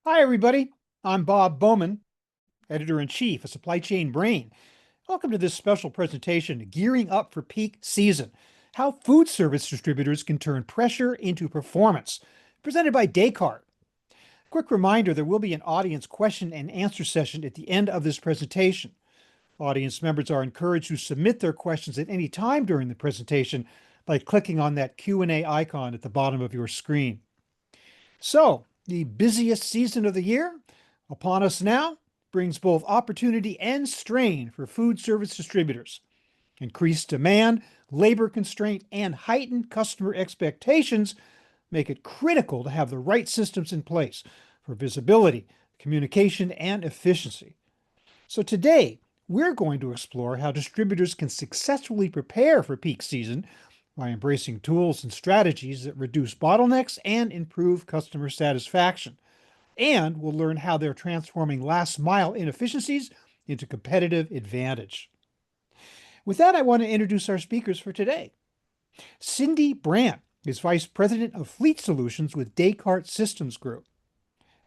Hi, everybody. I'm Bob Bowman, Editor-in-Chief of Supply Chain Brain. Welcome to this special presentation, Gearing Up for Peak Season, How Food Service Distributors Can Turn Pressure into Performance, presented by Descartes. Quick reminder, there will be an audience question and answer session at the end of this presentation. Audience members are encouraged to submit their questions at any time during the presentation by clicking on that Q&A icon at the bottom of your screen. So, the busiest season of the year upon us now brings both opportunity and strain for food service distributors. Increased demand, labor constraint, and heightened customer expectations make it critical to have the right systems in place for visibility, communication, and efficiency. So today, we're going to explore how distributors can successfully prepare for peak season by embracing tools and strategies that reduce bottlenecks and improve customer satisfaction. And we'll learn how they're transforming last mile inefficiencies into competitive advantage. With that, I want to introduce our speakers for today. Cindy Brandt is Vice President of Fleet Solutions with Descartes Systems Group.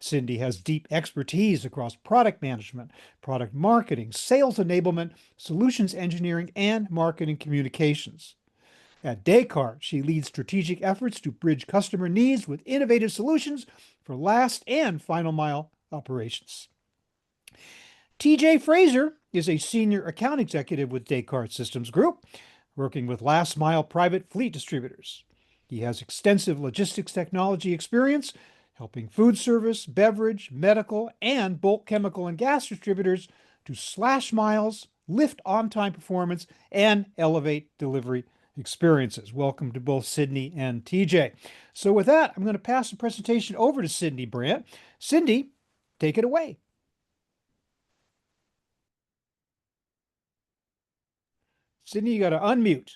Cindy has deep expertise across product management, product marketing, sales enablement, solutions engineering, and marketing communications. At Descartes, she leads strategic efforts to bridge customer needs with innovative solutions for last and final mile operations. TJ Fraser is a senior account executive with Descartes Systems Group, working with last mile private fleet distributors. He has extensive logistics technology experience, helping food service, beverage, medical, and bulk chemical and gas distributors to slash miles, lift on-time performance, and elevate delivery experiences. Welcome to both Sydney and TJ. So with that, I'm going to pass the presentation over to Cindy Brandt. Cindy, take it away. Sydney, you got to unmute.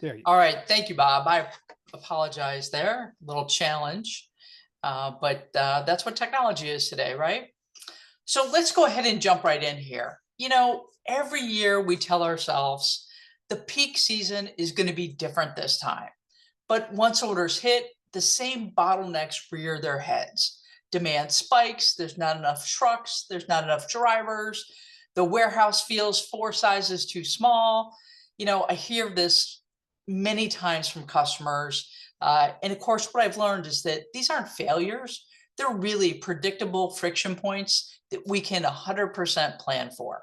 There you go. All right, thank you, Bob. I apologize there, little challenge, but that's what technology is today, right? So let's go ahead and jump right in here. Every year we tell ourselves the peak season is going to be different this time. But once orders hit, the same bottlenecks rear their heads. Demand spikes, there's not enough trucks, there's not enough drivers, the warehouse feels 4 sizes too small. I hear this many times from customers. And of course, what I've learned is that these aren't failures. They're really predictable friction points that we can 100% plan for.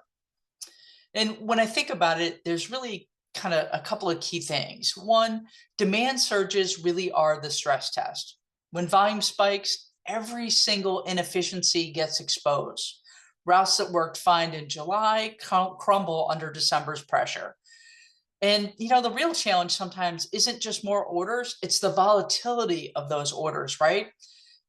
And when I think about it, there's really kind of a couple of key things. One, demand surges really are the stress test. When volume spikes, every single inefficiency gets exposed. Routes that worked fine in July crumble under December's pressure. And the real challenge sometimes isn't just more orders, it's the volatility of those orders, right?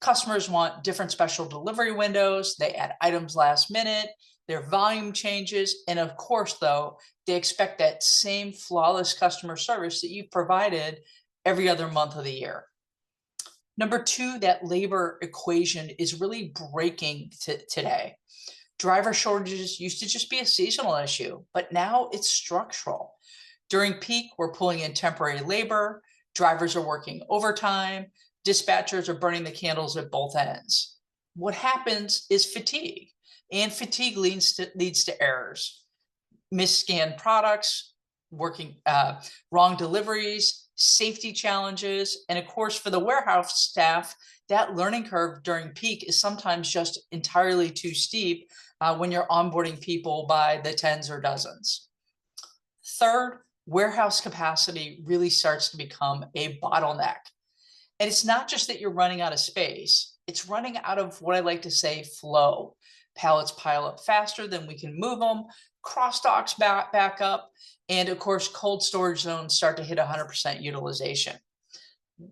Customers want different special delivery windows, they add items last minute, their volume changes, and of course, though, they expect that same flawless customer service that you've provided every other month of the year. Number two, that labor equation is really breaking today. Driver shortages used to just be a seasonal issue, but now it's structural. During peak, we're pulling in temporary labor, drivers are working overtime, dispatchers are burning the candles at both ends. What happens is fatigue, and fatigue leads to errors. Misscanned products, wrong deliveries, safety challenges, and of course, for the warehouse staff, that learning curve during peak is sometimes just entirely too steep when you're onboarding people by the tens or dozens. Third, warehouse capacity really starts to become a bottleneck. And it's not just that you're running out of space, it's running out of what I like to say flow. Pallets pile up faster than we can move them, cross docks back up, and of course, cold storage zones start to hit 100% utilization.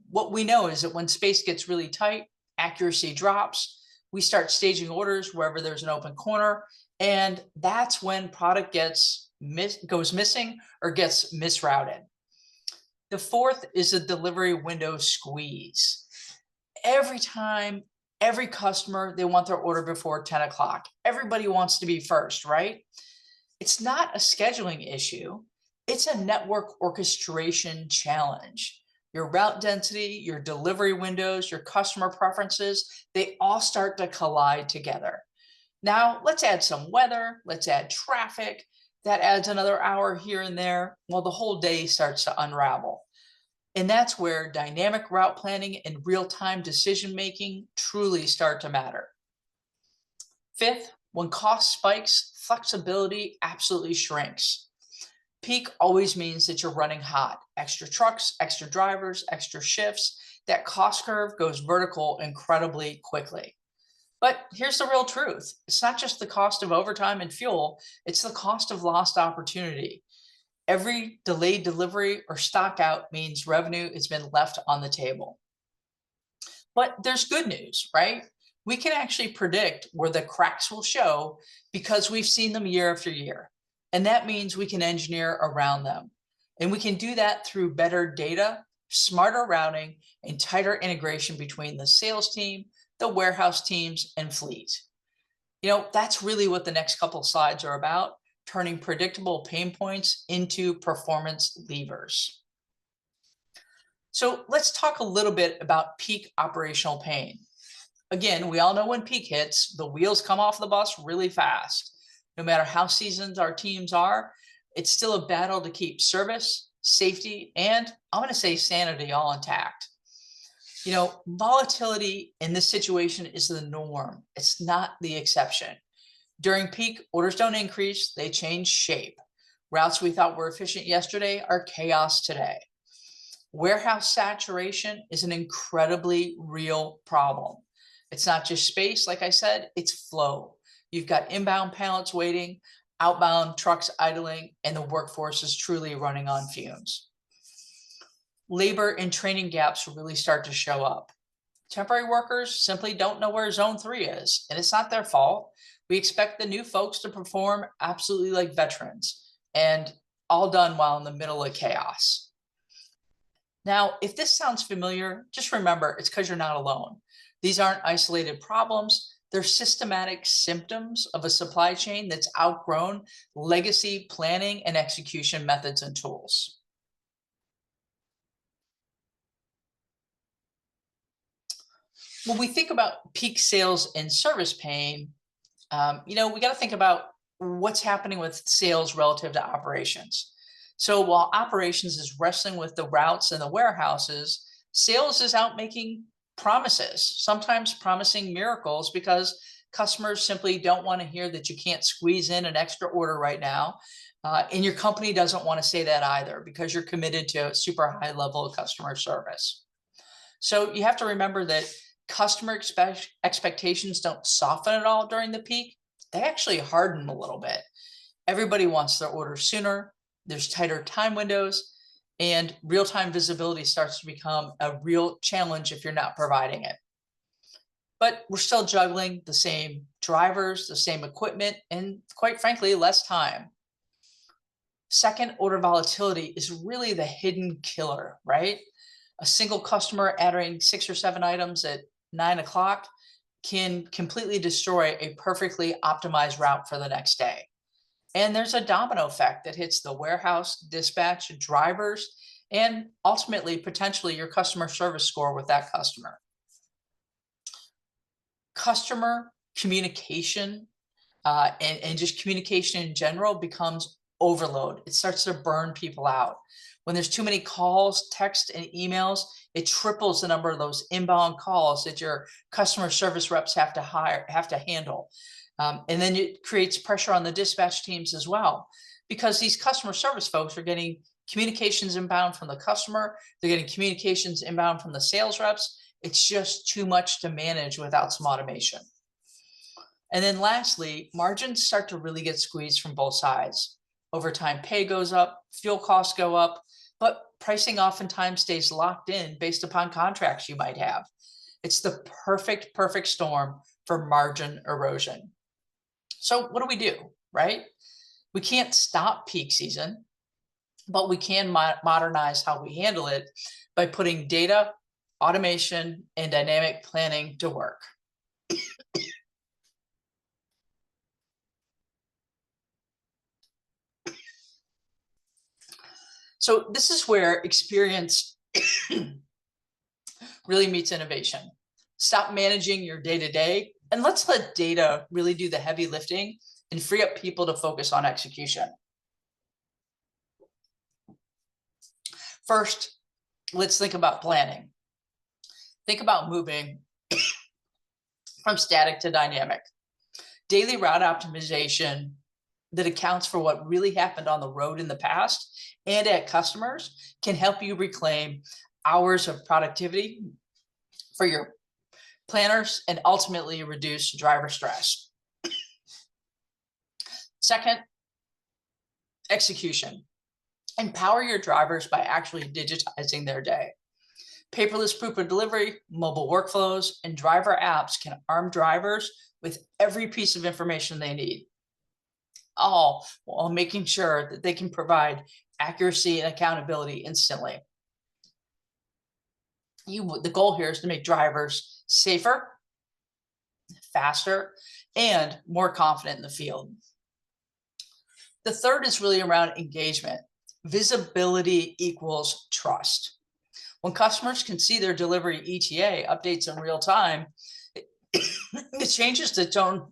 What we know is that when space gets really tight, accuracy drops, we start staging orders wherever there's an open corner, and that's when product goes missing or gets misrouted. The fourth is a delivery window squeeze. Every time, every customer, they want their order before 10 o'clock. Everybody wants to be first, right? It's not a scheduling issue. It's a network orchestration challenge. Your route density, your delivery windows, your customer preferences, they all start to collide together. Now, let's add some weather, let's add traffic. That adds another hour here and there. Well, the whole day starts to unravel. And that's where dynamic route planning and real-time decision-making truly start to matter. Fifth, when cost spikes, flexibility absolutely shrinks. Peak always means that you're running hot. Extra trucks, extra drivers, extra shifts. That cost curve goes vertical incredibly quickly. But here's the real truth. It's not just the cost of overtime and fuel, it's the cost of lost opportunity. Every delayed delivery or stock out means revenue has been left on the table. But there's good news, right? We can actually predict where the cracks will show because we've seen them year after year. And that means we can engineer around them. And we can do that through better data, smarter routing, and tighter integration between the sales team, the warehouse teams, and fleet. That's really what the next couple of slides are about, turning predictable pain points into performance levers. So let's talk a little bit about peak operational pain. Again, we all know when peak hits, the wheels come off the bus really fast. No matter how seasoned our teams are, it's still a battle to keep service, safety, and I'm going to say sanity all intact. Volatility in this situation is the norm. It's not the exception. During peak, orders don't increase, they change shape. Routes we thought were efficient yesterday are chaos today. Warehouse saturation is an incredibly real problem. It's not just space, like I said, it's flow. You've got inbound pallets waiting, outbound trucks idling, and the workforce is truly running on fumes. Labor and training gaps really start to show up. Temporary workers simply don't know where zone 3 is, and it's not their fault. We expect the new folks to perform absolutely like veterans, and all done while in the middle of chaos. Now, if this sounds familiar, just remember it's because you're not alone. These aren't isolated problems. They're systematic symptoms of a supply chain that's outgrown legacy planning and execution methods and tools. When we think about peak sales and service pain, we got to think about what's happening with sales relative to operations. So while operations is wrestling with the routes and the warehouses, sales is out making promises, sometimes promising miracles because customers simply don't want to hear that you can't squeeze in an extra order right now. And your company doesn't want to say that either because you're committed to a super high level of customer service. So you have to remember that customer expectations don't soften at all during the peak. They actually harden a little bit. Everybody wants their order sooner. There's tighter time windows, and real-time visibility starts to become a real challenge if you're not providing it. But we're still juggling the same drivers, the same equipment, and quite frankly, less time. Second order volatility is really the hidden killer, right? A single customer adding 6 or 7 items at 9 o'clock can completely destroy a perfectly optimized route for the next day. And there's a domino effect that hits the warehouse, dispatch, drivers, and ultimately, potentially your customer service score with that customer. Customer communication and just communication in general becomes overload. It starts to burn people out. When there's too many calls, text, and emails, it triples the number of those inbound calls that your customer service reps have to handle. And then it creates pressure on the dispatch teams as well, because these customer service folks are getting communications inbound from the customer. They're getting communications inbound from the sales reps. It's just too much to manage without some automation. And then lastly, margins start to really get squeezed from both sides. Overtime pay goes up, fuel costs go up, but pricing oftentimes stays locked in based upon contracts you might have. It's the perfect storm for margin erosion. So what do, right? We can't stop peak season, but we can modernize how we handle it by putting data, automation, and dynamic planning to work. So this is where experience really meets innovation. Stop managing your day-to-day and let's let data really do the heavy lifting and free up people to focus on execution. First, let's think about planning. Think about moving from static to dynamic. Daily route optimization that accounts for what really happened on the road in the past and at customers can help you reclaim hours of productivity for your planners and ultimately reduce driver stress. Second, execution. Empower your drivers by actually digitizing their day. Paperless proof of delivery, mobile workflows, and driver apps can arm drivers with every piece of information they need, all while making sure that they can provide accuracy and accountability instantly. The goal here is to make drivers safer, faster, and more confident in the field. The third is really around engagement. Visibility equals trust. When customers can see their delivery ETA updates in real time, it changes the tone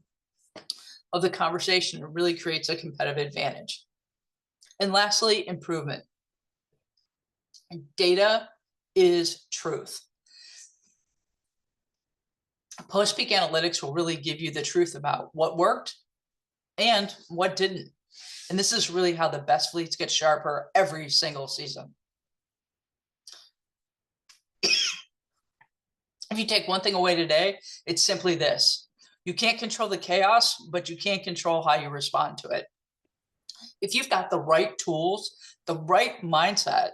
of the conversation and really creates a competitive advantage. And lastly, improvement. Data is truth. Post-peak analytics will really give you the truth about what worked and what didn't. And this is really how the best fleets get sharper every single season. If you take one thing away today, it's simply this. You can't control the chaos, but you can control how you respond to it. If you've got the right tools, the right mindset,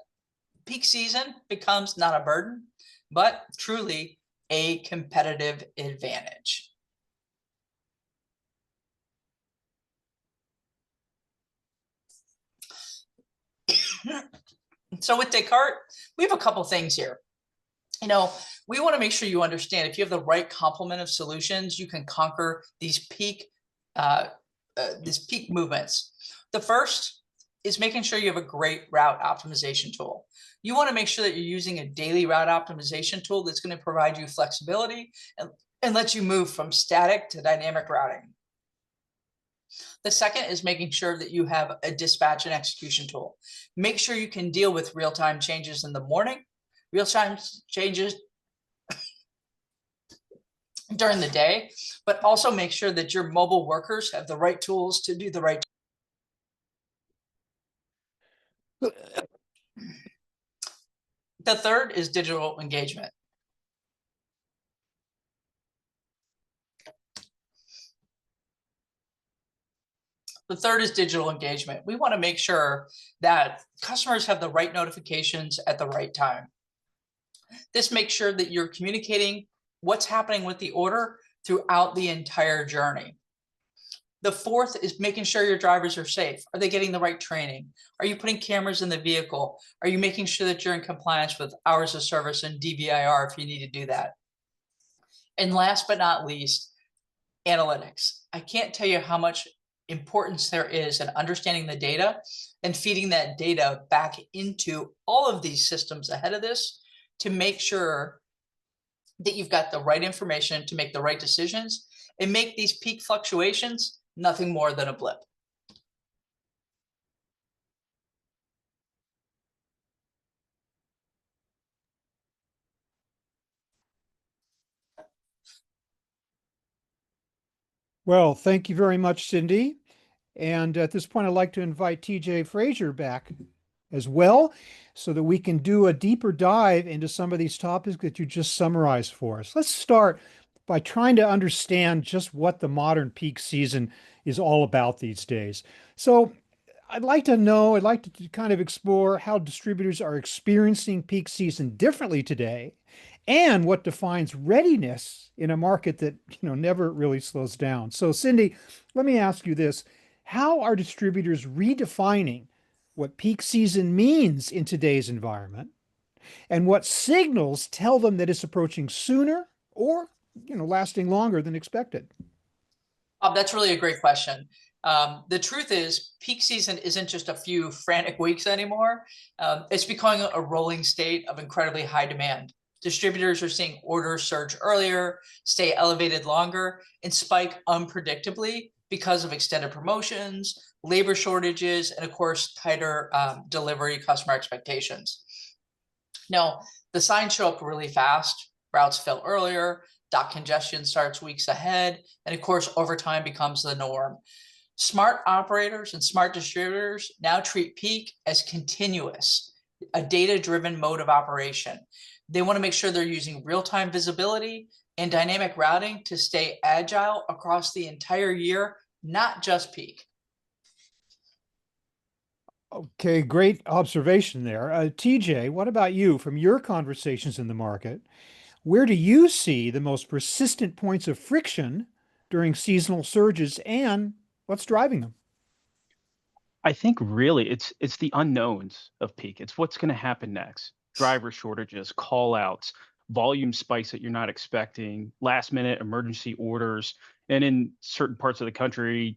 peak season becomes not a burden, but truly a competitive advantage. So with Descartes, we have a couple things here. We want to make sure you understand if you have the right complement of solutions, you can conquer these peak movements. The first is making sure you have a great route optimization tool. You want to make sure that you're using a daily route optimization tool that's going to provide you flexibility and let you move from static to dynamic routing. The second is making sure that you have a dispatch and execution tool. Make sure you can deal with real-time changes in the morning, real-time changes during the day, but also make sure that your mobile workers have the right tools to do the right. The third is digital engagement. The third is digital engagement. We want to make sure that customers have the right notifications at the right time. This makes sure that you're communicating what's happening with the order throughout the entire journey. The fourth is making sure your drivers are safe. Are they getting the right training? Are you putting cameras in the vehicle? Are you making sure that you're in compliance with hours of service and DVIR if you need to do that? And last but not least, analytics. I can't tell you how much importance there is in understanding the data and feeding that data back into all of these systems ahead of this to make sure that you've got the right information to make the right decisions and make these peak fluctuations nothing more than a blip. Well, thank you very much, Cindy. And at this point, I'd like to invite TJ Frazier back as well, so that we can do a deeper dive into some of these topics that you just summarized for us. Let's start by trying to understand just what the modern peak season is all about these days. So I'd like to kind of explore how distributors are experiencing peak season differently today and what defines readiness in a market that, never really slows down. So Cindy, let me ask you this. How are distributors redefining what peak season means in today's environment, and what signals tell them that it's approaching sooner or, lasting longer than expected? That's really a great question. The truth is, peak season isn't just a few frantic weeks anymore. It's becoming a rolling state of incredibly high demand. Distributors are seeing orders surge earlier, stay elevated longer, and spike unpredictably because of extended promotions, labor shortages, and of course, tighter delivery customer expectations. Now, the signs show up really fast. Routes fill earlier, dock congestion starts weeks ahead, and of course, overtime becomes the norm. Smart operators and smart distributors now treat peak as continuous, a data-driven mode of operation. They want to make sure they're using real-time visibility and dynamic routing to stay agile across the entire year, not just peak. Okay, great observation there. TJ, what about you from your conversations in the market? Where do you see the most persistent points of friction during seasonal surges and what's driving them? I think really it's the unknowns of peak. It's what's going to happen next. Driver shortages, call outs, volume spikes that you're not expecting, last minute emergency orders. And in certain parts of the country,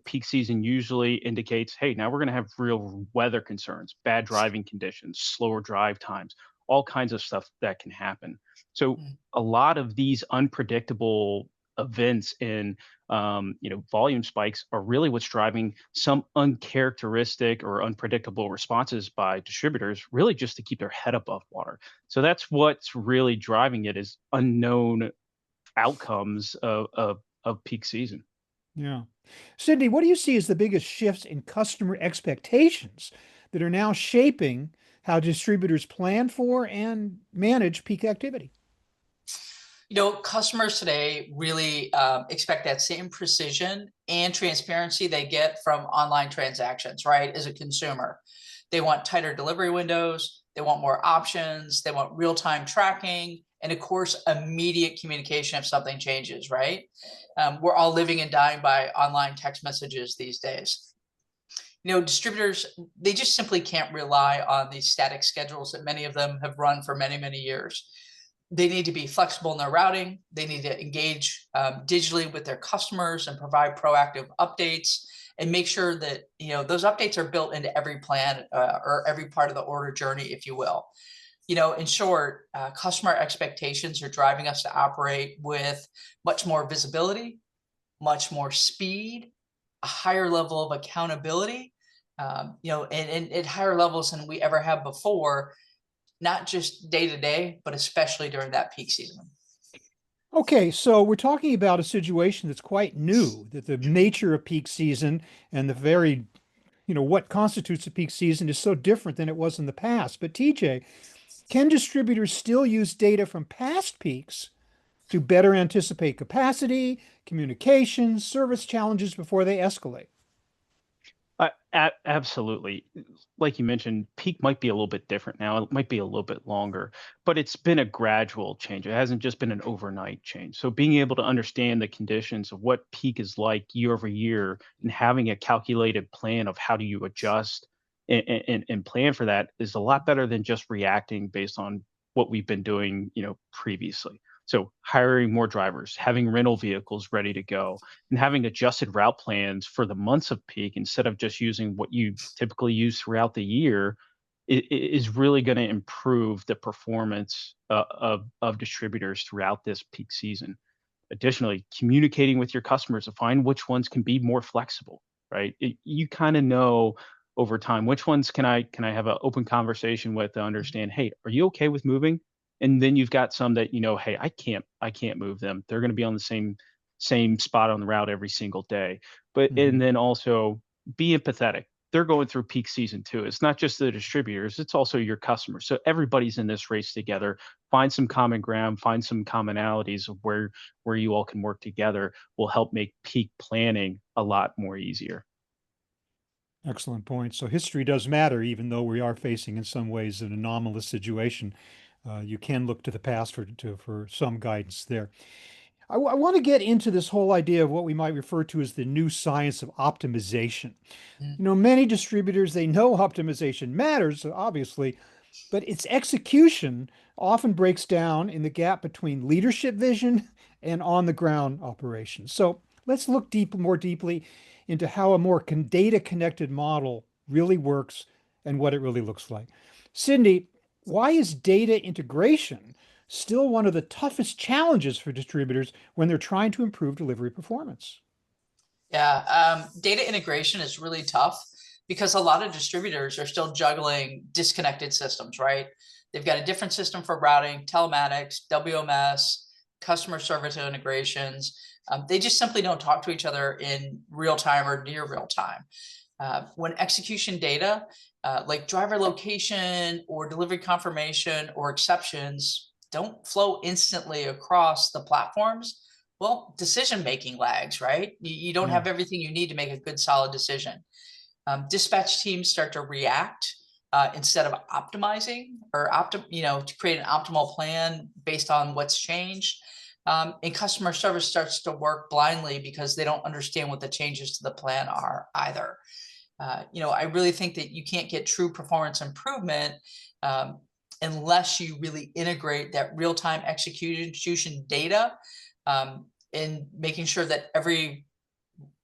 peak season usually indicates, hey, now we're going to have real weather concerns, bad driving conditions, slower drive times, all kinds of stuff that can happen. So Mm. a lot of these unpredictable events in volume spikes are really what's driving some uncharacteristic or unpredictable responses by distributors, really just to keep their head above water. So that's what's really driving it is unknown outcomes of peak season. Yeah. Cindy, what do you see as the biggest shifts in customer expectations that are now shaping how distributors plan for and manage peak activity? Customers today really expect that same precision and transparency they get from online transactions, right? As a consumer, they want tighter delivery windows, they want more options, they want real-time tracking, and of course, immediate communication if something changes, right? We're all living and dying by online text messages these days. Distributors, they just simply can't rely on these static schedules that many of them have run for many, many years. They need to be flexible in their routing. They need to engage digitally with their customers and provide proactive updates and make sure that those updates are built into every plan or every part of the order journey, if you will. In short, customer expectations are driving us to operate with much more visibility, much more speed, a higher level of accountability, and at higher levels than we ever have before, not just day to day, but especially during that peak season. Okay, so we're talking about a situation that's quite new, that the nature of peak season and the very, what constitutes a peak season is so different than it was in the past. But TJ, can distributors still use data from past peaks to better anticipate capacity, communications, service challenges before they escalate? Absolutely. Like you mentioned, peak might be a little bit different now. It might be a little bit longer, but it's been a gradual change. It hasn't just been an overnight change. So being able to understand the conditions of what peak is like year over year and having a calculated plan of how do you adjust and plan for that is a lot better than just reacting based on what we've been doing, previously. So hiring more drivers, having rental vehicles ready to go, and having adjusted route plans for the months of peak instead of just using what you typically use throughout the year is really going to improve the performance of distributors throughout this peak season. Additionally, communicating with your customers to find which ones can be more flexible, right? You kind of know over time which ones can I have an open conversation with to understand, hey, are you okay with moving? And then you've got some that hey, I can't move them. They're going to be on the same spot on the route every single day. But and Mhm. then also be empathetic. They're going through peak season too. It's not just the distributors, it's also your customers. So everybody's in this race together. Find some common ground, find some commonalities of where you all can work together will help make peak planning a lot more easier. Excellent point. So history does matter, even though we are facing in some ways an anomalous situation. You can look to the past for some guidance there. I want to get into this whole idea of what we might refer to as the new science of optimization. Mm. Many distributors, they know optimization matters, obviously, but its execution often breaks down in the gap between leadership vision and on the ground operations. So Let's look more deeply into how a more data connected model really works and what it really looks like. Cindy, why is data integration still one of the toughest challenges for distributors when they're trying to improve delivery performance? Yeah, data integration is really tough because a lot of distributors are still juggling disconnected systems, right? They've got a different system for routing, telematics, WMS, customer service integrations. They just simply don't talk to each other in real time or near real time. When execution data, like driver location or delivery confirmation or exceptions, don't flow instantly across the platforms, well, decision-making lags, right? You don't Yeah. have everything you need to make a good, solid decision. Dispatch teams start to react instead of optimizing or to create an optimal plan based on what's changed. And customer service starts to work blindly because they don't understand what the changes to the plan are either. I really think that you can't get true performance improvement um, unless you really integrate that real-time execution data in making sure that every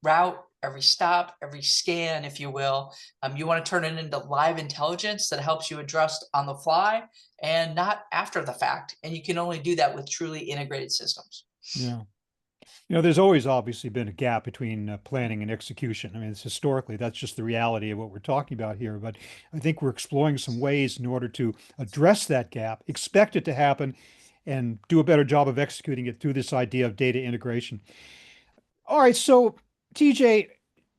route, every stop, every scan, if you will, you want to turn it into live intelligence that helps you adjust on the fly and not after the fact. And you can only do that with truly integrated systems. Yeah. There's always obviously been a gap between planning and execution. I mean, it's historically, that's just the reality of what we're talking about here. But I think we're exploring some ways in order to address that gap, expect it to happen, and do a better job of executing it through this idea of data integration. All right, so TJ,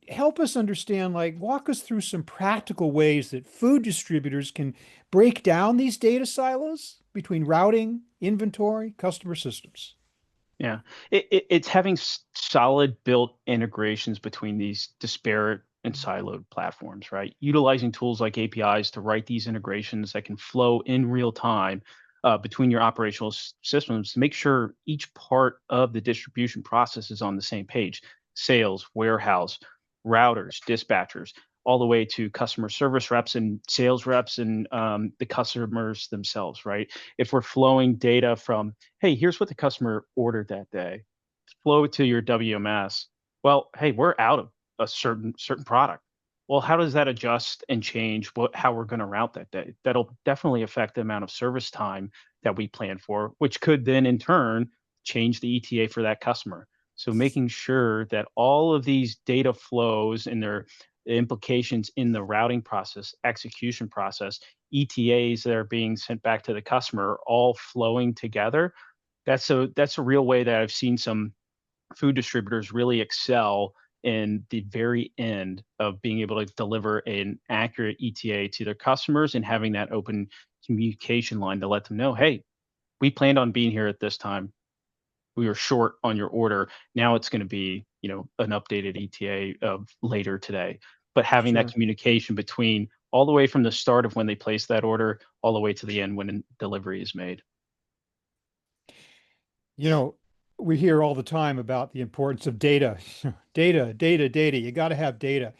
help us understand, like, walk us through some practical ways that food distributors can break down these data silos between routing, inventory, customer systems. Yeah, it's having solid built integrations between these disparate and siloed platforms, right? Utilizing tools like APIs to write these integrations that can flow in real time between your operational systems to make sure each part of the distribution process is on the same page. Sales, warehouse, routers, dispatchers, all the way to customer service reps and sales reps and the customers themselves, right? If we're flowing data from, hey, here's what the customer ordered that day, flow it to your WMS. Well, hey, we're out of a certain product. Well, how does that adjust and change how we're going to route that day? That'll definitely affect the amount of service time that we plan for, which could then in turn change the ETA for that customer. So making sure that all of these data flows and their implications in the routing process, execution process, ETAs that are being sent back to the customer, all flowing together. That's a real way that I've seen some food distributors really excel in the very end of being able to deliver an accurate ETA to their customers and having that open communication line to let them know, hey, we planned on being here at this time. We were short on your order. Now it's going to be, an updated ETA of later today. But having that Sure. communication between all the way from the start of when they place that order, all the way to the end when delivery is made. You know, we hear all the time about the importance of data. Data, data, data. You got to have data.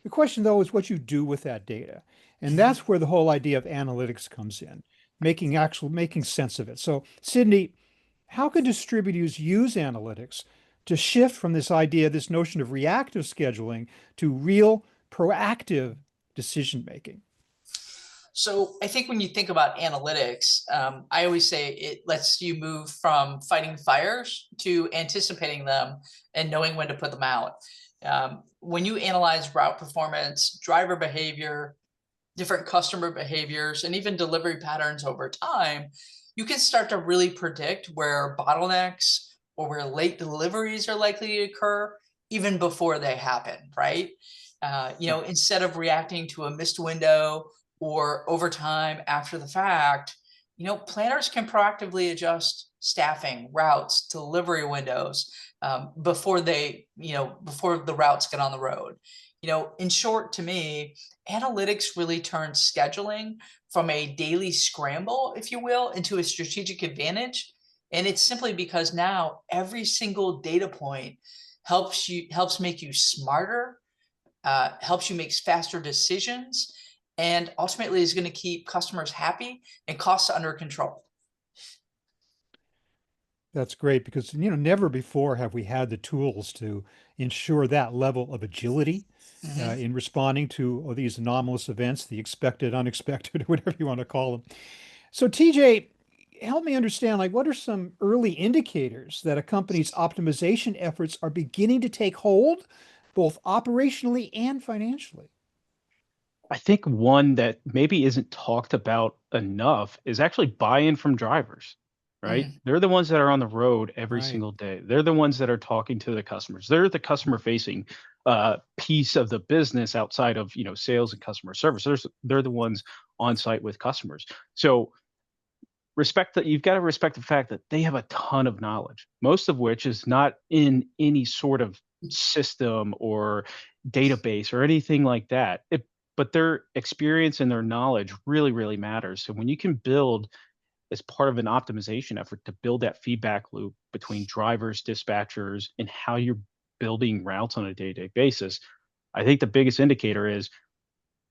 The question, though, is what you do with that data. And Mhm. that's where the whole idea of analytics comes in, making sense of it. So, Sydney, how can distributors use analytics to shift from this notion of reactive scheduling to real proactive decision making? So I think when you think about analytics, I always say it lets you move from fighting fires to anticipating them and knowing when to put them out. When you analyze route performance, driver behavior, different customer behaviors, and even delivery patterns over time, you can start to really predict where bottlenecks or where late deliveries are likely to occur even before they happen, right? Instead of reacting to a missed window or overtime after the fact, planners can proactively adjust staffing, routes, delivery windows before the routes get on the road. In short, to me, analytics really turns scheduling from a daily scramble, if you will, into a strategic advantage. And it's simply because now every single data point helps make you smarter, helps you make faster decisions, and ultimately is going to keep customers happy and costs under control. That's great because, never before have we had the tools to ensure that level of agility Mhm. in responding to these anomalous events, the expected, unexpected, whatever you want to call them. So, TJ, help me understand, like, what are some early indicators that a company's optimization efforts are beginning to take hold, both operationally and financially? I think one that maybe isn't talked about enough is actually buy-in from drivers, right? Mm, They're the ones that are on the road every Right. single day. They're the ones that are talking to the customers. They're the customer-facing piece of the business outside of sales and customer service. They're the ones on site with customers. So respect that you've got to respect the fact that they have a ton of knowledge, most of which is not in any sort of system or database or anything like that. But their experience and their knowledge really, really matters. So when you can build as part of an optimization effort to build that feedback loop between drivers, dispatchers, and how you're building routes on a day-to-day basis, I think the biggest indicator is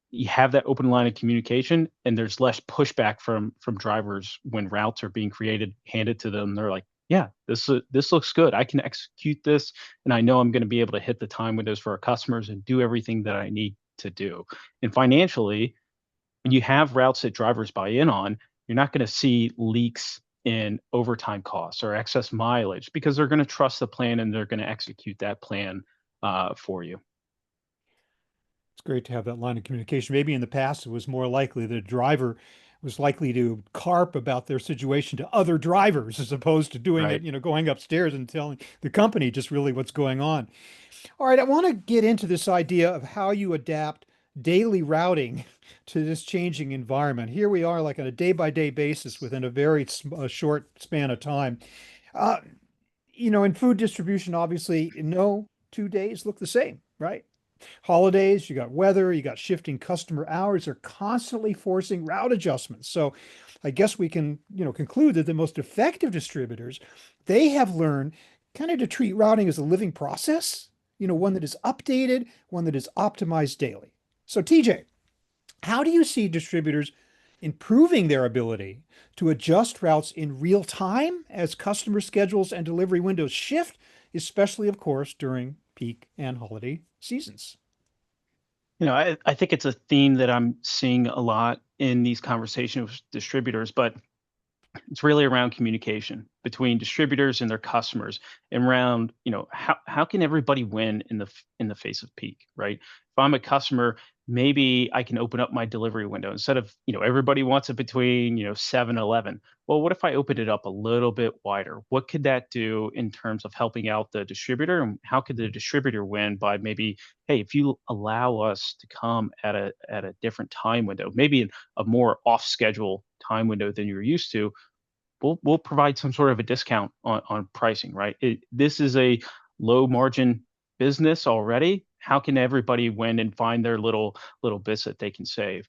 you have that open line of communication and there's less pushback from drivers when routes are being created, handed to them. They're like, yeah, this looks good. I can execute this and I know I'm going to be able to hit the time windows for our customers and do everything that I need to do. And financially, when you have routes that drivers buy in on, you're not going to see leaks in overtime costs or excess mileage because they're going to trust the plan and they're going to execute that plan for you. It's great to have that line of communication. Maybe in the past, it was more likely that a driver was likely to carp about their situation to other drivers as opposed to doing it, Right. going upstairs and telling the company just really what's going on. All right, I want to get into this idea of how you adapt daily routing to this changing environment. Here we are, like on a day-by-day basis within a very short span of time. Uh, in food distribution, obviously, no 2 days look the same, right? Holidays, you got weather, you got shifting customer hours are constantly forcing route adjustments. So I guess we can, conclude that the most effective distributors, they have learned kind of to treat routing as a living process, one that is updated, one that is optimized daily. So TJ, how do you see distributors improving their ability to adjust routes in real time as customer schedules and delivery windows shift, especially, of course, during peak and holiday seasons? I think it's a theme that I'm seeing a lot in these conversations with distributors, but it's really around communication between distributors and their customers and around, how can everybody win in the face of peak, right? If I'm a customer, maybe I can open up my delivery window instead of, everybody wants it between, 7 and 11. Well, what if I open it up a little bit wider? What could that do in terms of helping out the distributor? And how could the distributor win by maybe, hey, if you allow us to come at a different time window, maybe in a more off schedule time window than you're used to, we'll provide some sort of a discount on pricing, right? This is a low margin business already. How can everybody win and find their little bits that they can save?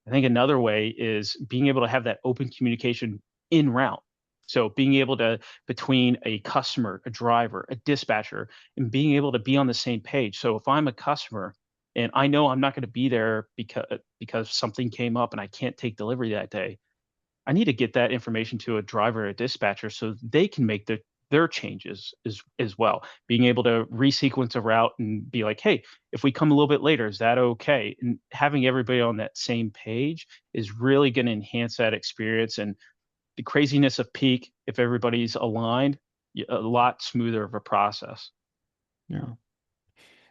I think another way is being able to have that open communication in route. So being able to between a customer, a driver, a dispatcher, and being able to be on the same page. So if I'm a customer and I know I'm not going to be there because something came up and I can't take delivery that day, I need to get that information to a driver or a dispatcher so they can make their changes as well. Being able to resequence a route and be like, hey, if we come a little bit later, is that okay? And having everybody on that same page is really going to enhance that experience and the craziness of peak. If everybody's aligned, a lot smoother of a process. Yeah.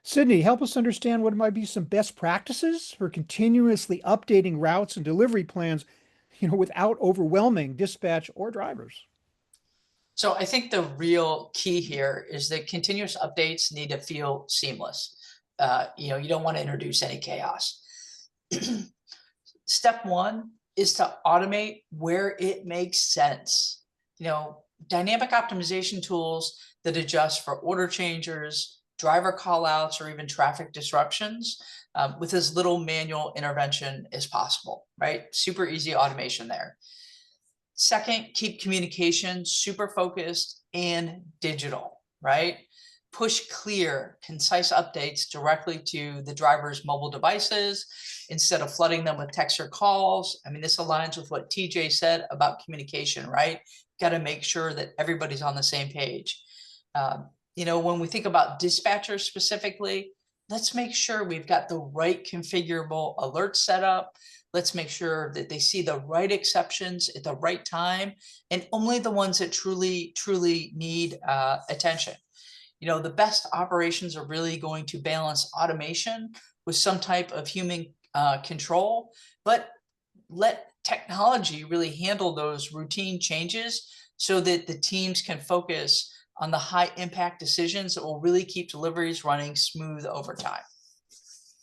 Sydney, help us understand what might be some best practices for continuously updating routes and delivery plans, without overwhelming dispatch or drivers. So I think the real key here is that continuous updates need to feel seamless. You don't want to introduce any chaos. Step one is to automate where it makes sense. Dynamic optimization tools that adjust for order changers, driver callouts, or even traffic disruptions with as little manual intervention as possible, right? Super easy automation there. Second, keep communication super focused and digital, right? Push clear, concise updates directly to the driver's mobile devices instead of flooding them with text or calls. I mean, this aligns with what TJ said about communication, right? got to make sure that everybody's on the same page. When we think about dispatchers specifically, let's make sure we've got the right configurable alerts set up. Let's make sure that they see the right exceptions at the right time, and only the ones that truly, truly need attention. The best operations are really going to balance automation with some type of human control, but let technology really handle those routine changes so that the teams can focus on the high impact decisions that will really keep deliveries running smooth over time.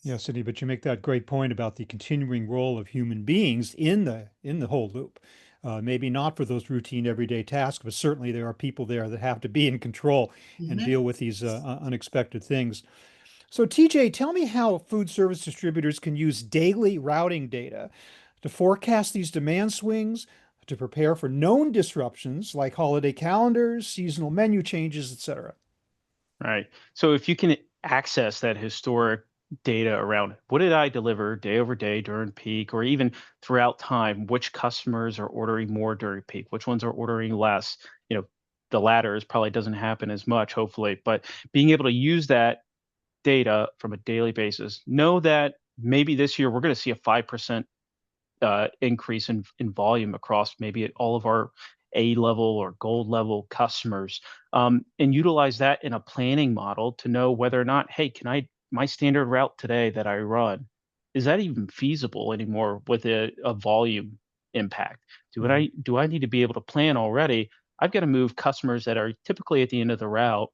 Yeah, Cindy, but you make that great point about the continuing role of human beings in the whole loop. Maybe not for those routine everyday tasks, but certainly there are people there that have to be in control and Mhm. deal with these unexpected things. So, TJ, tell me how food service distributors can use daily routing data to forecast these demand swings, to prepare for known disruptions like holiday calendars, seasonal menu changes, etc. Right. So if you can access that historic data around what did I deliver day over day during peak or even throughout time, which customers are ordering more during peak, which ones are ordering less, the latter is probably doesn't happen as much, hopefully, but being able to use that data from a daily basis, know that maybe this year we're going to see a 5% increase in volume across maybe all of our A level or gold level customers, and utilize that in a planning model to know whether or not, hey, can I my standard route today that I run, is that even feasible anymore with a volume impact? Right. Do I need to be able to plan already? I've got to move customers that are typically at the end of the route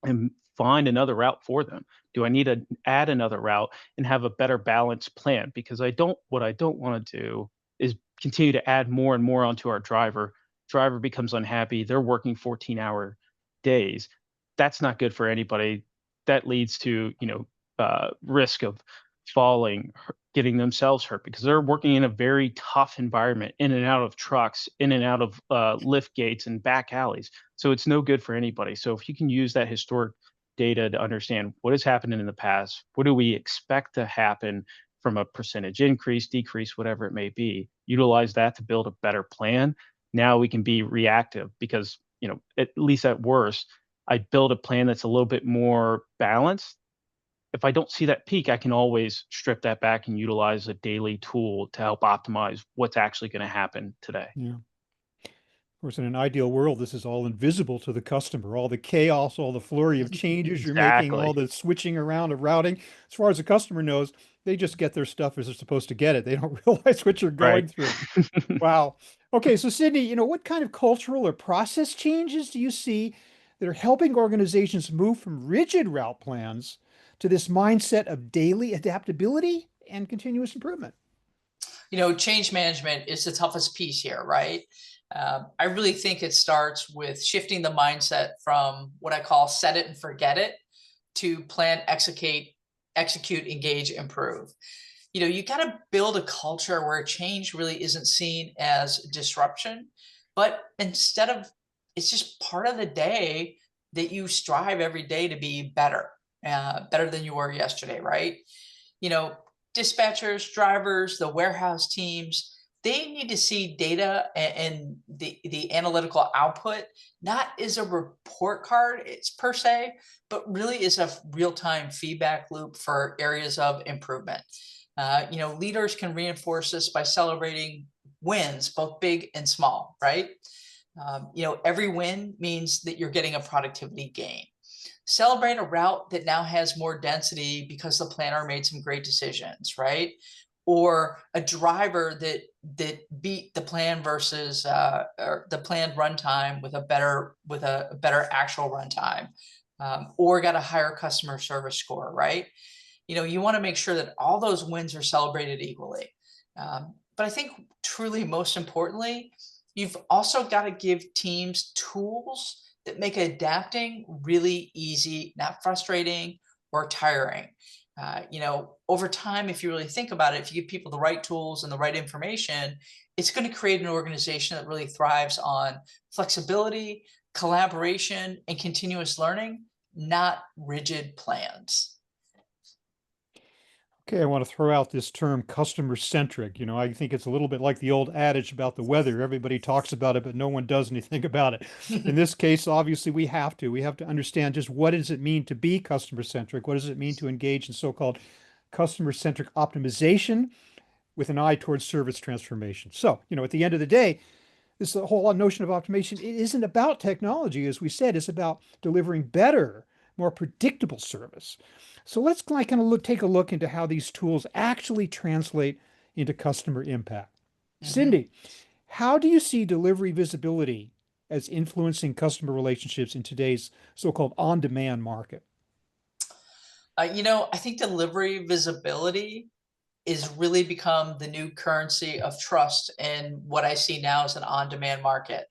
and find another route for them. Do I need to add another route and have a better balanced plan? Because what I don't want to do is continue to add more and more onto our driver. Driver becomes unhappy. They're working 14-hour days. That's not good for anybody. That leads to, risk of falling, getting themselves hurt because they're working in a very tough environment, in and out of trucks, in and out of lift gates and back alleys. So it's no good for anybody. So if you can use that historic data to understand what has happened in the past, what do we expect to happen from a percentage increase, decrease, whatever it may be, utilize that to build a better plan. Now we can be reactive because, at least at worst, I build a plan that's a little bit more balanced. If I don't see that peak, I can always strip that back and utilize a daily tool to help optimize what's actually going to happen today. Yeah. Of course, in an ideal world, this is all invisible to the customer. All the chaos, all the flurry of changes you're making, all Exactly. the switching around of routing. As far as the customer knows, they just get their stuff as they're supposed to get it. They don't realize what you're Right. going through. Wow. Okay, so Sydney, what kind of cultural or process changes do you see that are helping organizations move from rigid route plans to this mindset of daily adaptability and continuous improvement? Change management is the toughest piece here, right? I really think it starts with shifting the mindset from what I call set it and forget it to plan, execute, engage, improve. You got to build a culture where change really isn't seen as disruption, but instead of it's just part of the day that you strive every day to be better, better than you were yesterday, right? you know, Dispatchers, drivers, the warehouse teams, they need to see data and the analytical output, not as a report card, it's per se, but really is a real-time feedback loop for areas of improvement. Leaders can reinforce this by celebrating wins, both big and small, right? Every win means that you're getting a productivity gain. Celebrate a route that now has more density because the planner made some great decisions, right? Or a driver that beat the plan versus or the planned runtime with a better actual runtime, or got a higher customer service score, right? You want to make sure that all those wins are celebrated equally. But I think truly most importantly, you've also got to give teams tools that make adapting really easy, not frustrating or tiring. Over time, if you really think about it, if you give people the right tools and the right information, it's going to create an organization that really thrives on flexibility, collaboration, and continuous learning, not rigid plans. Okay, I want to throw out this term customer centric. I think it's a little bit like the old adage about the weather. Everybody talks about it, but no one does anything about it. In this case, obviously, we have to. We have to understand just what does it mean to be customer centric? What does it mean to engage in so-called customer centric optimization with an eye towards service transformation? So, at the end of the day, this whole notion of automation, it isn't about technology, as we said, it's about delivering better, more predictable service. So let's kind of take a look into how these tools actually translate into customer impact. Mhm. Cindy, how do you see delivery visibility as influencing customer relationships in today's so-called on-demand market? I think delivery visibility is really become the new currency of trust in what I see now as an on-demand market.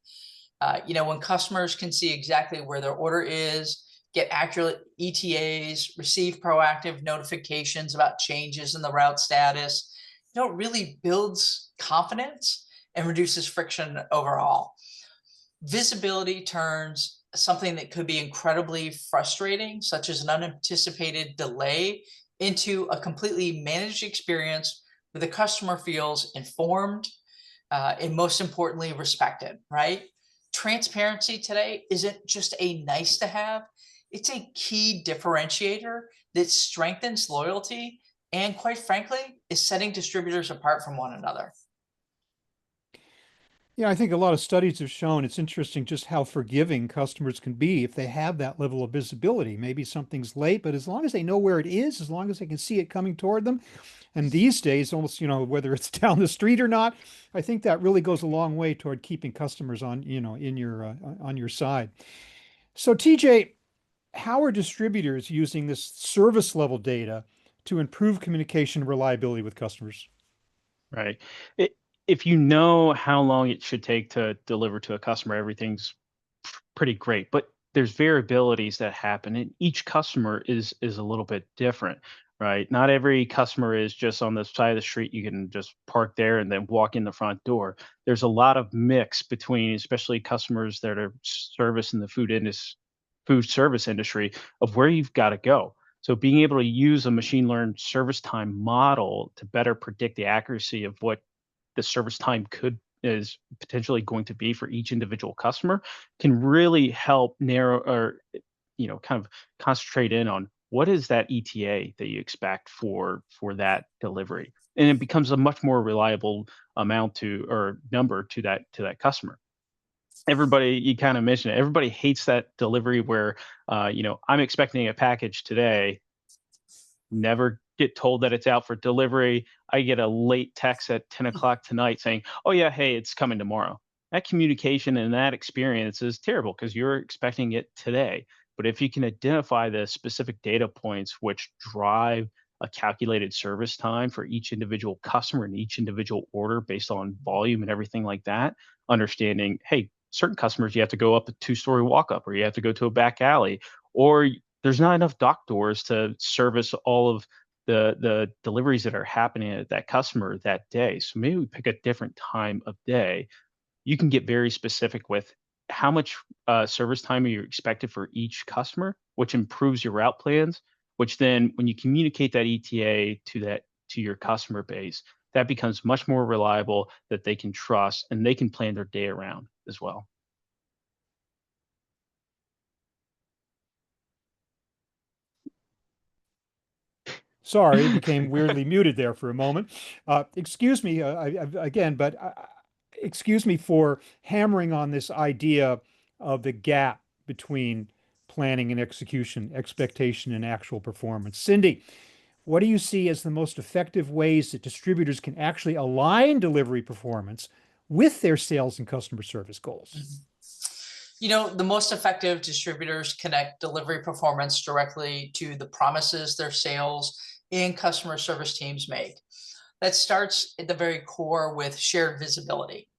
When customers can see exactly where their order is, get accurate ETAs, receive proactive notifications about changes in the route status, it really builds confidence and reduces friction overall. Visibility turns something that could be incredibly frustrating, such as an unanticipated delay, into a completely managed experience where the customer feels informed and most importantly, respected, right? Transparency today isn't just a nice to have, it's a key differentiator that strengthens loyalty and, quite frankly, is setting distributors apart from one another. Yeah, I think a lot of studies have shown it's interesting just how forgiving customers can be if they have that level of visibility. Maybe something's late, but as long as they know where it is, as long as they can see it coming toward them, and these days, almost, whether it's down the street or not, I think that really goes a long way toward keeping customers on your side. So, TJ, how are distributors using this service level data to improve communication and reliability with customers? Right. It, if you know how long it should take to deliver to a customer, everything's pretty great. But there's variabilities that happen, and each customer is a little bit different, right? Not every customer is just on the side of the street. You can just park there and then walk in the front door. There's a lot of mix between, especially customers that are service in the food service industry, of where you've got to go. So being able to use a machine learned service time model to better predict the accuracy of what the service time could is potentially going to be for each individual customer can really help narrow or kind of concentrate in on what is that ETA that you expect for that delivery. And it becomes a much more reliable amount to or number to that customer. Everybody, you kind of mentioned it, everybody hates that delivery where I'm expecting a package today, never get told that it's out for delivery. I get a late text at 10 o'clock tonight saying, oh yeah, hey, it's coming tomorrow. That communication and that experience is terrible because you're expecting it today. But if you can identify the specific data points which drive a calculated service time for each individual customer and each individual order based on volume and everything like that, understanding, hey, certain customers you have to go up a two-story walk up, or you have to go to a back alley, or there's not enough dock doors to service all of the deliveries that are happening at that customer that day. So maybe we pick a different time of day. You can get very specific with how much service time are you expected for each customer, which improves your route plans. Which then, when you communicate that ETA to your customer base, that becomes much more reliable that they can trust and they can plan their day around as well. Sorry, it became weirdly muted there for a moment. Excuse me again, but excuse me for hammering on this idea of the gap between planning and execution, expectation and actual performance. Cindy, what do you see as the most effective ways that distributors can actually align delivery performance with their sales and customer service goals? Mhm. The most effective distributors connect delivery performance directly to the promises their sales and customer service teams make. That starts at the very core with shared visibility.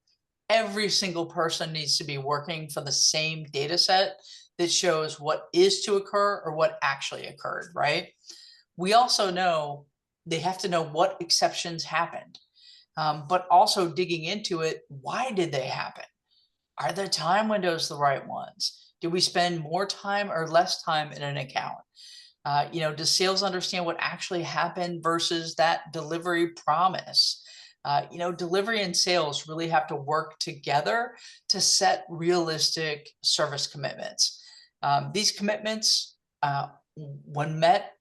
Every single person needs to be working for the same data set that shows what is to occur or what actually occurred, right? We also know they have to know what exceptions happened, but also digging into it, why did they happen? Are the time windows the right ones? Do we spend more time or less time in an account? Does sales understand what actually happened versus that delivery promise? Delivery and sales really have to work together to set realistic service commitments. These commitments, when met,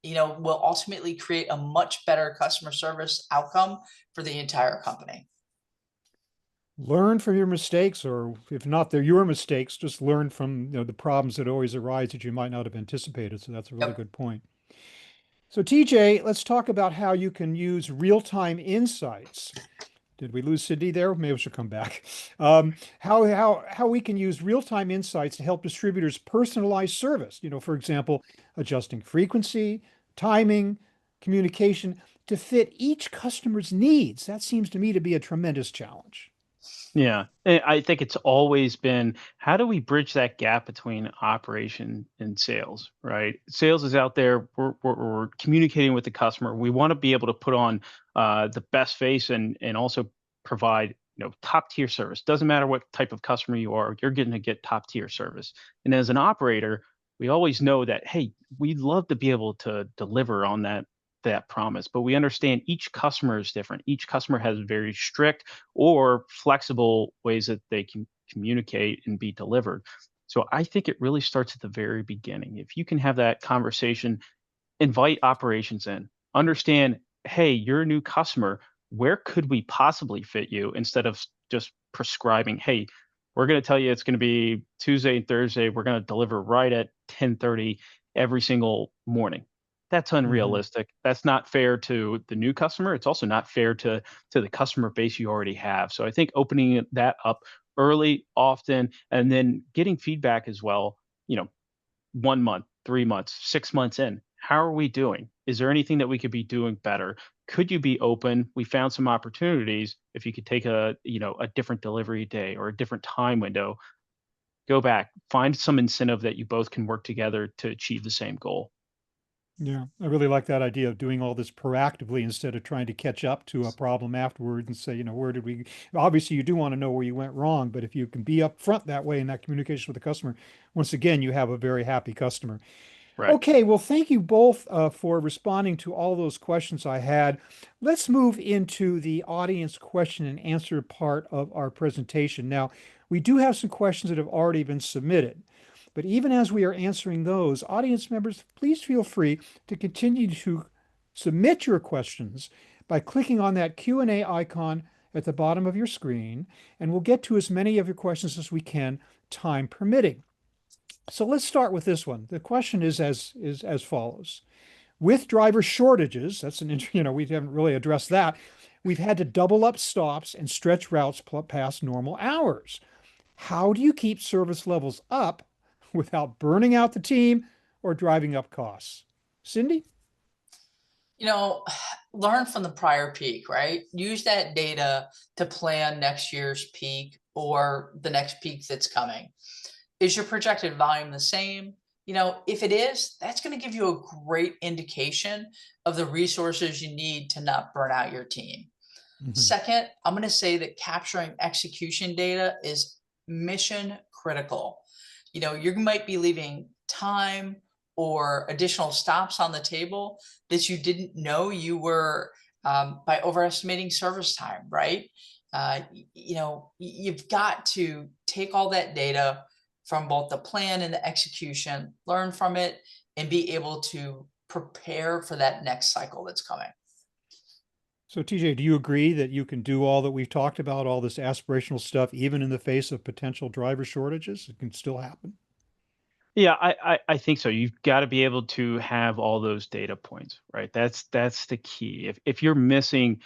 will ultimately create a much better customer service outcome for the entire company. Learn from your mistakes, or if not, they're your mistakes, just learn from, the problems that always arise that you might not have anticipated. So that's a really Yep. good point. So TJ, let's talk about how you can use real-time insights. Did we lose Cindy there? Maybe she'll come back. How we can use real-time insights to help distributors personalize service. For example, adjusting frequency, timing, communication to fit each customer's needs. That seems to me to be a tremendous challenge. Yeah, I think it's always been how do we bridge that gap between operation and sales, right? Sales is out there, we're communicating with the customer. We want to be able to put on the best face and also provide top tier service. Doesn't matter what type of customer you are, you're going to get top tier service. And as an operator, we always know that hey, we'd love to be able to deliver on that promise, but we understand each customer is different. Each customer has very strict or flexible ways that they can communicate and be delivered. So I think it really starts at the very beginning. If you can have that conversation, invite operations in, understand, hey, you're a new customer. Where could we possibly fit you instead of just prescribing, hey, we're going to tell you it's going to be Tuesday and Thursday. We're going to deliver right at 10:30 every single morning. That's Mhm. unrealistic. That's not fair to the new customer. It's also not fair to the customer base you already have. So I think opening that up early, often, and then getting feedback as well, you know, 1 month, 3 months, 6 months in. How are we doing? Is there anything that we could be doing better? Could you be open? We found some opportunities. If you could take a different delivery day or a different time window, go back, find some incentive that you both can work together to achieve the same goal. Yeah, I really like that idea of doing all this proactively instead of trying to catch up to a problem afterward and say, where did we, obviously you do want to know where you went wrong, but if you can be upfront that way in that communication with the customer, once again, you have a very happy customer. Right. Okay, well, thank you both for responding to all those questions I had. Let's move into the audience question and answer part of our presentation. Now, we do have some questions that have already been submitted, but even as we are answering those, audience members, please feel free to continue to submit your questions by clicking on that Q&A icon at the bottom of your screen, and we'll get to as many of your questions as we can, time permitting. So let's start with this one. The question is as follows. With driver shortages, that's we haven't really addressed that. We've had to double up stops and stretch routes past normal hours. How do you keep service levels up without burning out the team or driving up costs? Cindy? you know, Learn from the prior peak, right? Use that data to plan next year's peak or the next peak that's coming. Is your projected volume the same? If it is, that's going to give you a great indication of the resources you need to not burn out your team. Mhm. Second, I'm going to say that capturing execution data is mission critical. You might be leaving time or additional stops on the table that you didn't know you were by overestimating service time, right? You've got to take all that data from both the plan and the execution, learn from it, and be able to prepare for that next cycle that's coming. So TJ, do you agree that you can do all that we've talked about, all this aspirational stuff, even in the face of potential driver shortages? It can still happen. Yeah, I think so. You've got to be able to have all those data points, right? That's the key. If you're missing,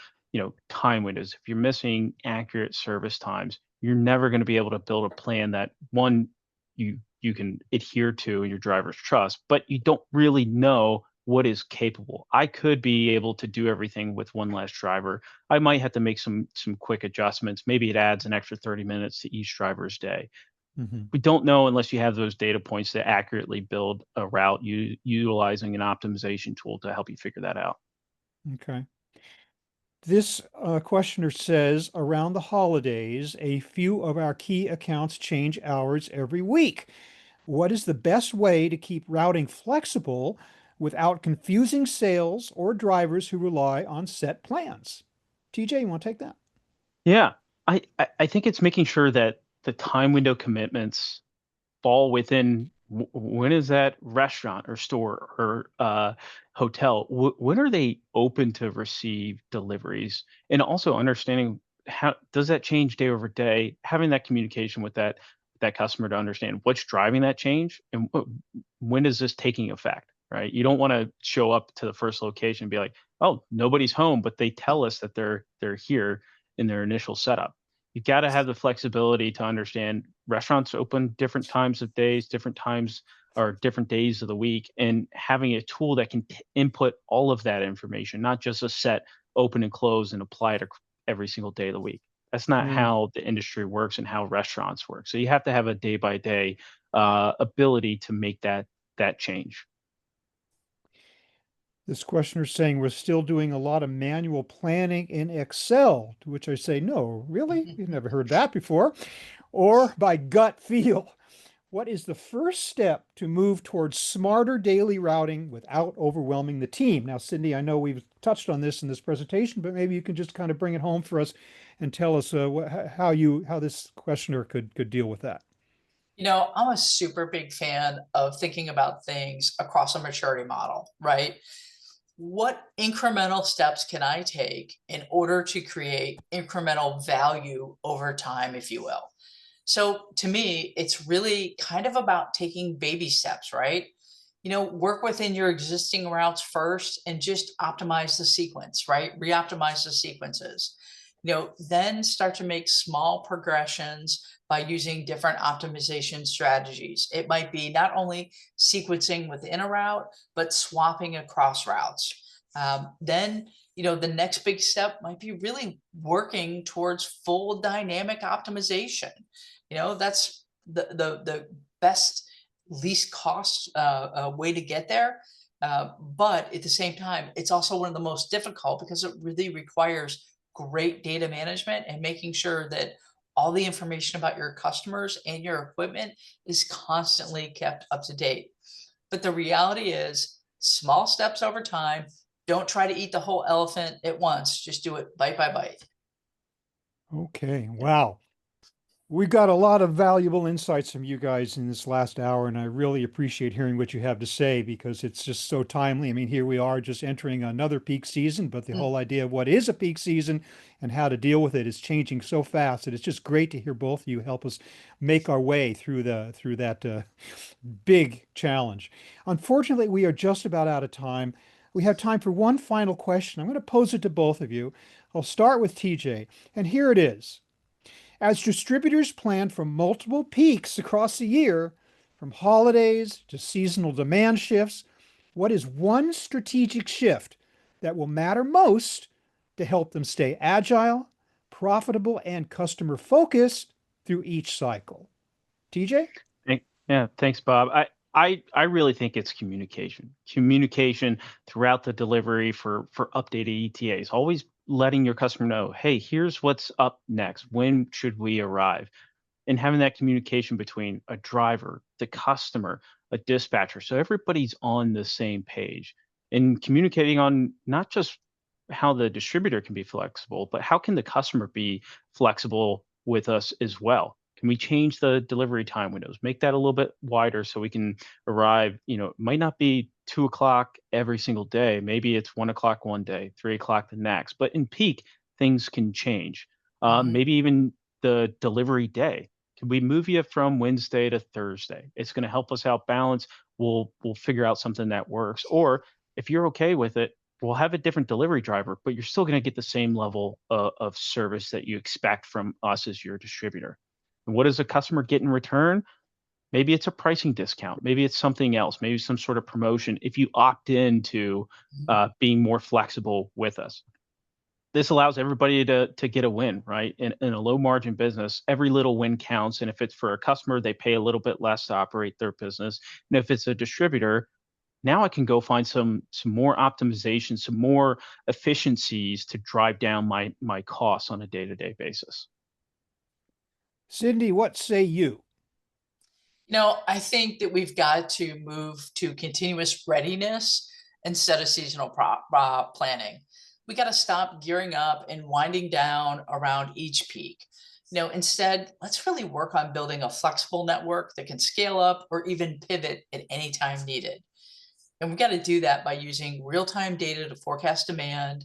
time windows, if you're missing accurate service times, you're never going to be able to build a plan that one you can adhere to and your drivers trust, but you don't really know what is capable. I could be able to do everything with one less driver. I might have to make some quick adjustments. Maybe it adds an extra 30 minutes to each driver's day. Mhm. We don't know unless you have those data points to accurately build a route utilizing an optimization tool to help you figure that out. Okay. This questioner says, around the holidays, a few of our key accounts change hours every week. What is the best way to keep routing flexible without confusing sales or drivers who rely on set plans? TJ, you want to take that? Yeah, I think it's making sure that the time window commitments fall within when is that restaurant or store or hotel, when are they open to receive deliveries, and also understanding how does that change day over day, having that communication with that customer to understand what's driving that change and when is this taking effect, right? You don't want to show up to the first location and be like, oh, nobody's home, but they tell us that they're here in their initial setup. You've got to have the flexibility to understand restaurants open different times of days, different times or different days of the week, and having a tool that can input all of that information, not just a set open and close and apply it every single day of the week. That's not how the industry works and how restaurants work. So you have to have a day by day ability to make that change. This questioner is saying we're still doing a lot of manual planning in Excel, to which I say, no, really? We've never heard that before. Or by gut feel. What is the first step to move towards smarter daily routing without overwhelming the team? Now, Cindy, I know we've touched on this in this presentation, but maybe you can just kind of bring it home for us and tell us how this questioner could deal with that. I'm a super big fan of thinking about things across a maturity model, right? What incremental steps can I take in order to create incremental value over time, if you will? So to me, it's really kind of about taking baby steps, right? Work within your existing routes first and just optimize the sequence, right? Re-optimize the sequences. Then start to make small progressions by using different optimization strategies. It might be not only sequencing within a route, but swapping across routes. Then, the next big step might be really working towards full dynamic optimization. That's the best, least cost way to get there. But at the same time, it's also one of the most difficult because it really requires great data management and making sure that all the information about your customers and your equipment is constantly kept up to date. But the reality is small steps over time. Don't try to eat the whole elephant at once. Just do it bite by bite. Okay, wow. We got a lot of valuable insights from you guys in this last hour, and I really appreciate hearing what you have to say because it's just so timely. I mean, here we are just entering another peak season, but the whole idea of what is a peak season and how to deal with it is changing so fast that it's just great to hear both of you help us make our way through that big challenge. Unfortunately, we are just about out of time. We have time for one final question. I'm going to pose it to both of you. I'll start with TJ, and here it is. As distributors plan for multiple peaks across the year, from holidays to seasonal demand shifts, what is one strategic shift that will matter most to help them stay agile, profitable, and customer focused through each cycle? TJ? Yeah, thanks, Bob. I really think it's communication throughout the delivery for updated ETAs, always letting your customer know, hey, here's what's up next. When should we arrive? And having that communication between a driver, the customer, a dispatcher, so everybody's on the same page and communicating on not just how the distributor can be flexible, but how can the customer be flexible with us as well? Can we change the delivery time windows, make that a little bit wider so we can arrive, it might not be 2 o'clock every single day. Maybe it's 1 o'clock one day, 3 o'clock the next, but in peak, things can change. Maybe even the delivery day. Can we move you from Wednesday to Thursday? It's going to help us out balance. We'll figure out something that works. Or if you're okay with it, we'll have a different delivery driver, but you're still going to get the same level of service that you expect from us as your distributor. And what does a customer get in return? Maybe it's a pricing discount. Maybe it's something else. Maybe some sort of promotion if you opt into being more flexible with us. This allows everybody to get a win, right? In a low margin business, every little win counts. And if it's for a customer, they pay a little bit less to operate their business. And if it's a distributor, now I can go find some more optimization, some more efficiencies to drive down my costs on a day-to-day basis. Cindy, what say you? I think that we've got to move to continuous readiness instead of seasonal planning. We got to stop gearing up and winding down around each peak. Instead, let's really work on building a flexible network that can scale up or even pivot at any time needed. And we've got to do that by using real-time data to forecast demand,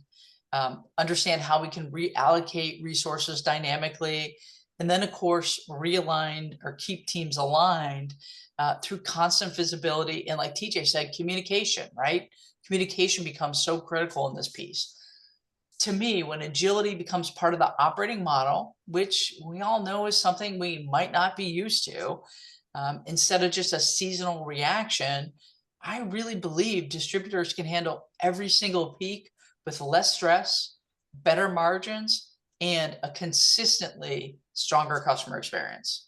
understand how we can reallocate resources dynamically, and then, of course, realign or keep teams aligned through constant visibility. And like TJ said, communication, right? Communication becomes so critical in this piece. To me, when agility becomes part of the operating model, which we all know is something we might not be used to, instead of just a seasonal reaction, I really believe distributors can handle every single peak with less stress, better margins, and a consistently stronger customer experience.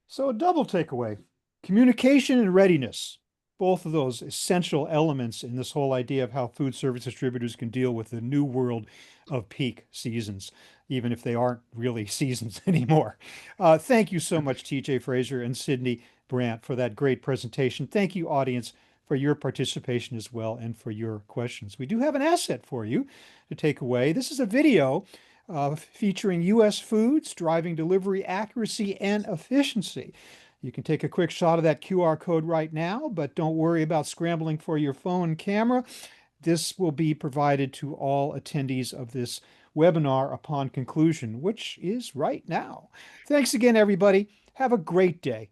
So a double takeaway, communication and readiness, both of those essential elements in this whole idea of how food service distributors can deal with the new world of peak seasons, even if they aren't really seasons anymore. Thank you so much, TJ Fraser and Sydney Brandt, for that great presentation. Thank you, audience, for your participation as well and for your questions. We do have an asset for you to take away. This is a video featuring U.S. foods driving delivery accuracy and efficiency. You can take a quick shot of that QR code right now, but don't worry about scrambling for your phone camera. This will be provided to all attendees of this webinar upon conclusion, which is right now. Thanks again, everybody. Have a great day.